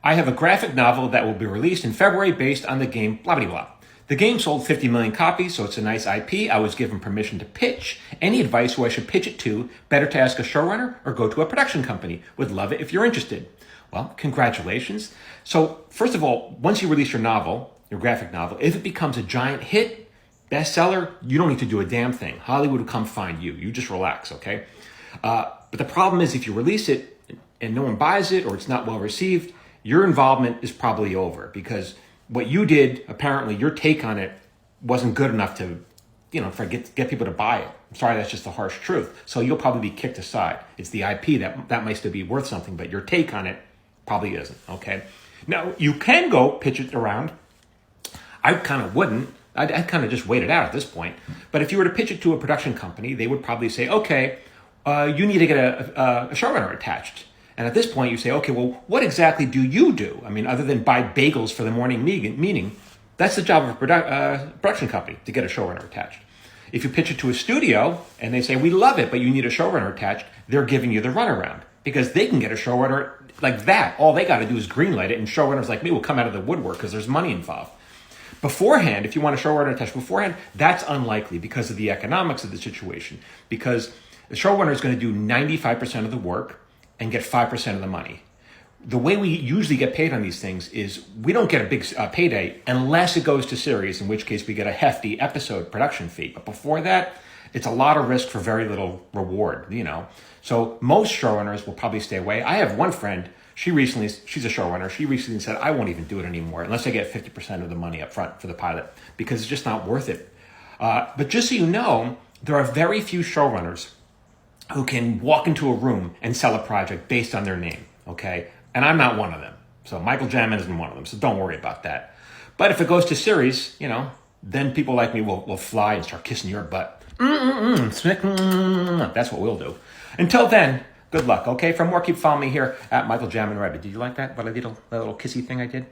I have a graphic novel that will be released in February based on the game blah, blah, blah. The game sold 50 million copies, so it's a nice IP. I was given permission to pitch. Any advice who I should pitch it to? Better to ask a showrunner or go to a production company? Would love it if you're interested. Well, congratulations. So first of all, once you release your novel, your graphic novel, if it becomes a giant hit, bestseller, you don't need to do a damn thing. Hollywood will come find you. You just relax, okay? But the problem is if you release it and no one buys it or it's not well received, your involvement is probably over because what you did, apparently your take on it wasn't good enough to, get people to buy it. I'm sorry, that's just the harsh truth. So you'll probably be kicked aside. It's the IP that might still be worth something, but your take on it probably isn't, okay? Now, you can go pitch it around. I kind of wouldn't. I'd kind of just wait it out at this point. But if you were to pitch it to a production company, they would probably say, okay, you need to get a showrunner attached. And at this point, you say, okay, well, what exactly do you do? I mean, other than buy bagels for the morning meeting, that's the job of a production company, to get a showrunner attached. If you pitch it to a studio and they say, we love it, but you need a showrunner attached, they're giving you the runaround because they can get a showrunner like that. All they got to do is greenlight it, and showrunners like me will come out of the woodwork because there's money involved. Beforehand, if you want a showrunner attached beforehand, that's unlikely because of the economics of the situation. Because the showrunner is going to do 95% of the work and get 5% of the money. The way we usually get paid on these things is we don't get a big payday unless it goes to series, in which case we get a hefty episode production fee. But before that, it's a lot of risk for very little reward, So most showrunners will probably stay away. I have one friend, she's a showrunner. She recently said, I won't even do it anymore unless I get 50% of the money up front for the pilot because it's just not worth it. But just so you know, there are very few showrunners who can walk into a room and sell a project based on their name, okay? And I'm not one of them. So Michael Jamin isn't one of them, so don't worry about that. But if it goes to series, then people like me will fly and start kissing your butt. That's what we'll do. Until then, good luck, okay? For more, keep following me here at Michael Jamin Rabbit. Did you like that? What I did, a little kissy thing I did?